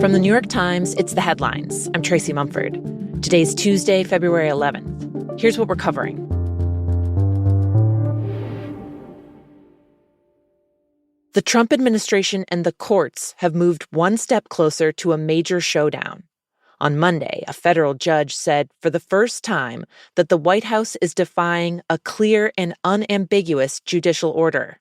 From the New York Times, it's The Headlines. I'm Tracy Mumford. Today's Tuesday, February 11th. Here's what we're covering. The Trump administration and the courts have moved one step closer to a major showdown. On Monday, a federal judge said for the first time that the White House is defying a clear and unambiguous judicial order.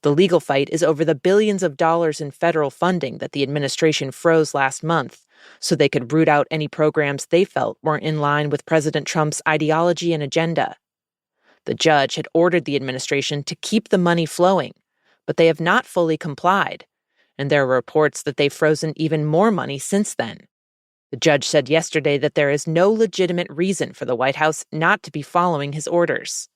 The legal fight is over the billions of dollars in federal funding that the administration froze last month so they could root out any programs they felt weren't in line with President Trump's ideology and agenda. The judge had ordered the administration to keep the money flowing, but they have not fully complied, and there are reports that they've frozen even more money since then. The judge said yesterday that there is no legitimate reason for the White House not to be following his orders.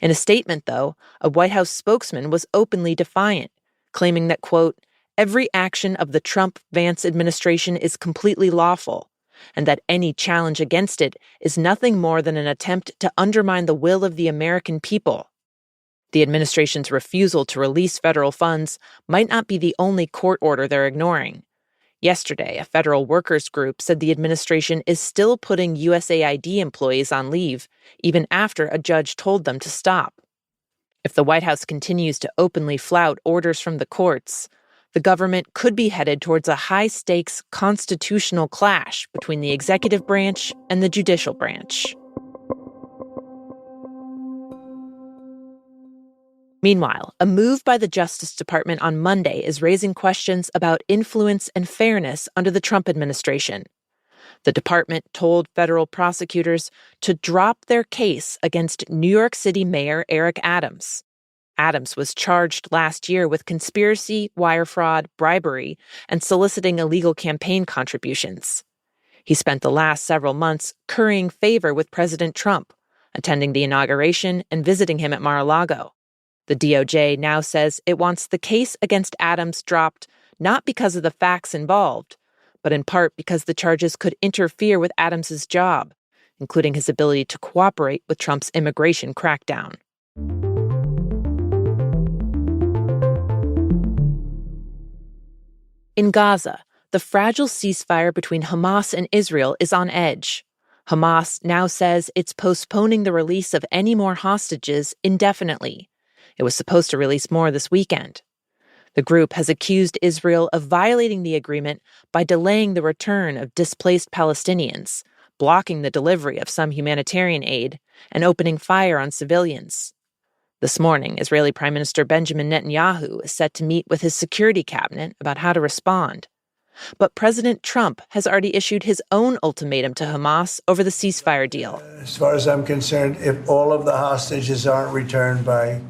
In a statement, though, a White House spokesman was openly defiant, claiming that, quote, every action of the Trump-Vance administration is completely lawful, and that any challenge against it is nothing more than an attempt to undermine the will of the American people. The administration's refusal to release federal funds might not be the only court order they're ignoring. Yesterday, a federal workers group said the administration is still putting USAID employees on leave, even after a judge told them to stop. If the White House continues to openly flout orders from the courts, the government could be headed towards a high-stakes constitutional clash between the executive branch and the judicial branch. Meanwhile, a move by the Justice Department on Monday is raising questions about influence and fairness under the Trump administration. The department told federal prosecutors to drop their case against New York City Mayor Eric Adams. Adams was charged last year with conspiracy, wire fraud, bribery, and soliciting illegal campaign contributions. He spent the last several months currying favor with President Trump, attending the inauguration and visiting him at Mar-a-Lago. The DOJ now says it wants the case against Adams dropped not because of the facts involved, but in part because the charges could interfere with Adams's job, including his ability to cooperate with Trump's immigration crackdown. In Gaza, the fragile ceasefire between Hamas and Israel is on edge. Hamas now says it's postponing the release of any more hostages indefinitely. It was supposed to release more this weekend. The group has accused Israel of violating the agreement by delaying the return of displaced Palestinians, blocking the delivery of some humanitarian aid, and opening fire on civilians. This morning, Israeli Prime Minister Benjamin Netanyahu is set to meet with his security cabinet about how to respond. But President Trump has already issued his own ultimatum to Hamas over the ceasefire deal. As far as I'm concerned, if all of the hostages aren't returned by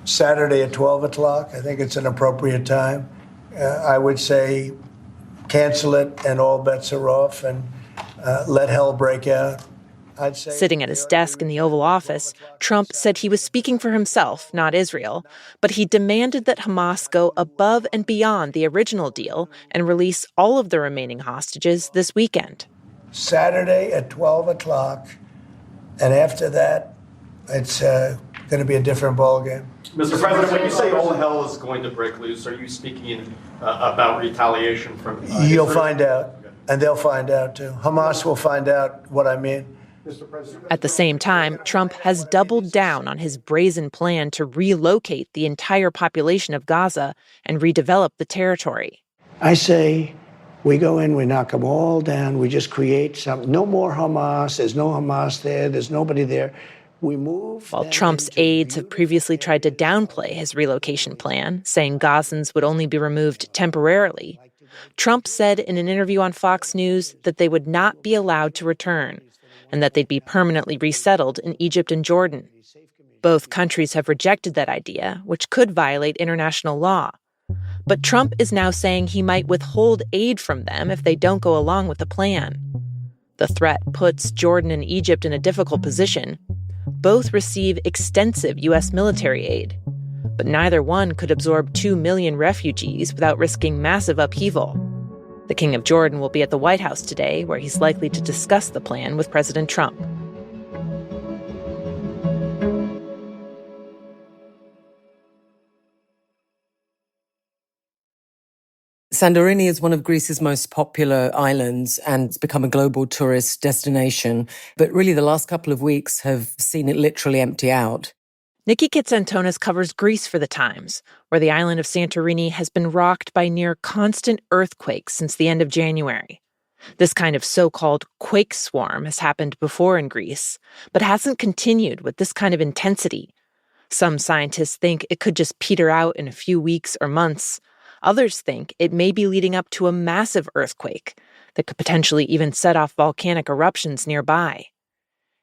Saturday at 12 o'clock, I think it's an appropriate time. I would say cancel it and all bets are off and let hell break out. I'd say sitting at his desk in the Oval Office, Trump said he was speaking for himself, not Israel, but he demanded that Hamas go above and beyond the original deal and release all of the remaining hostages this weekend. Saturday at 12 o'clock, and after that, it's going to be a different ballgame. Mr. President, when you say all hell is going to break loose, are you speaking about retaliation from You'll Israel? find out, and they'll find out too. Hamas will find out what I mean. At the same time, Trump has doubled down on his brazen plan to relocate the entire population of Gaza and redevelop the territory. I say we go in, we knock them all down, we just create some, no more Hamas, there's no Hamas there, there's nobody there. We move. While Trump's aides have previously tried to downplay his relocation plan, saying Gazans would only be removed temporarily, Trump said in an interview on Fox News that they would not be allowed to return and that they'd be permanently resettled in Egypt and Jordan. Both countries have rejected that idea, which could violate international law. But Trump is now saying he might withhold aid from them if they don't go along with the plan. The threat puts Jordan and Egypt in a difficult position. Both receive extensive U.S. military aid, but neither one could absorb 2 million refugees without risking massive upheaval. The King of Jordan will be at the White House today, where he's likely to discuss the plan with President Trump. Santorini is one of Greece's most popular islands and it's become a global tourist destination. But really, the last couple of weeks have seen it literally empty out. Nikki Kitsantonis covers Greece for The Times, where the island of Santorini has been rocked by near constant earthquakes since the end of January. This kind of so-called quake swarm has happened before in Greece, but hasn't continued with this kind of intensity. Some scientists think it could just peter out in a few weeks or months. Others think it may be leading up to a massive earthquake that could potentially even set off volcanic eruptions nearby.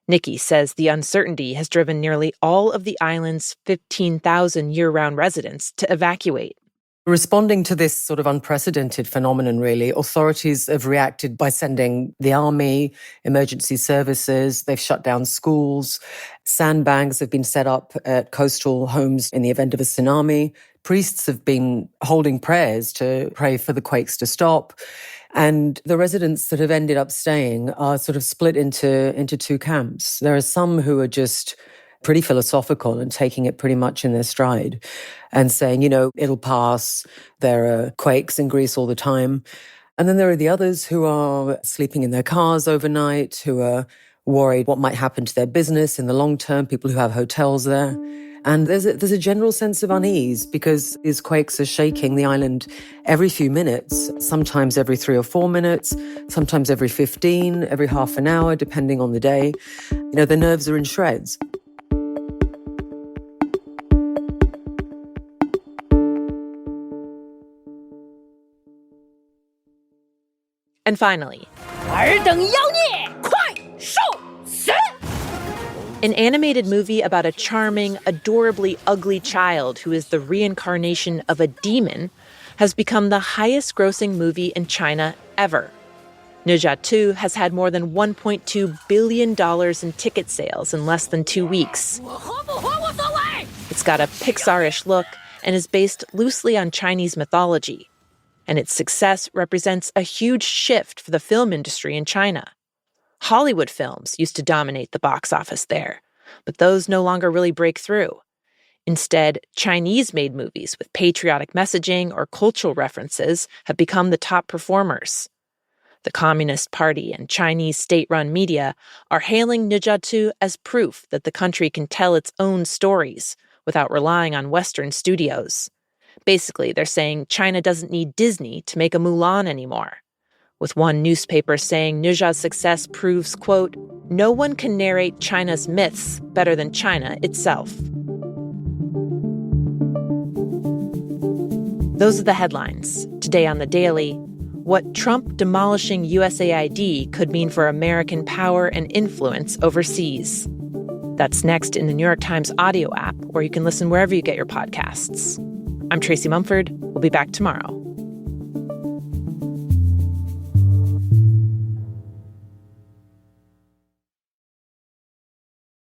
Nikki says the uncertainty has driven nearly all of the island's 15,000 year-round residents to evacuate. Responding to this sort of unprecedented phenomenon, really, authorities have reacted by sending the army, emergency services, they've shut down schools, sandbags have been set up at coastal homes in the event of a tsunami. Priests have been holding prayers to pray for the quakes to stop. And the residents that have ended up staying are sort of split into two camps. There are some who are just pretty philosophical and taking it pretty much in their stride and saying, it'll pass. There are quakes in Greece all the time. And then there are the others who are sleeping in their cars overnight, who are worried what might happen to their business in the long term, people who have hotels there. And there's a general sense of unease because these quakes are shaking the island every few minutes, sometimes every 3 or 4 minutes, sometimes every 15, every half an hour, depending on the day. The nerves are in shreds. And finally, an animated movie about a charming, adorably ugly child who is the reincarnation of a demon has become the highest-grossing movie in China ever. Ne Zha 2 has had more than $1.2 billion in ticket sales in less than 2 weeks. It's got a Pixar-ish look and is based loosely on Chinese mythology. And its success represents a huge shift for the film industry in China. Hollywood films used to dominate the box office there, but those no longer really break through. Instead, Chinese-made movies with patriotic messaging or cultural references have become the top performers. The Communist Party and Chinese state-run media are hailing Ne Zha 2 as proof that the country can tell its own stories without relying on Western studios. Basically, they're saying China doesn't need Disney to make a Mulan anymore. With one newspaper saying Ne Zha's success proves, quote, no one can narrate China's myths better than China itself. Those are the headlines. Today on The Daily, what Trump demolishing USAID could mean for American power and influence overseas. That's next in the New York Times audio app, where you can listen wherever you get your podcasts. I'm Tracy Mumford. We'll be back tomorrow.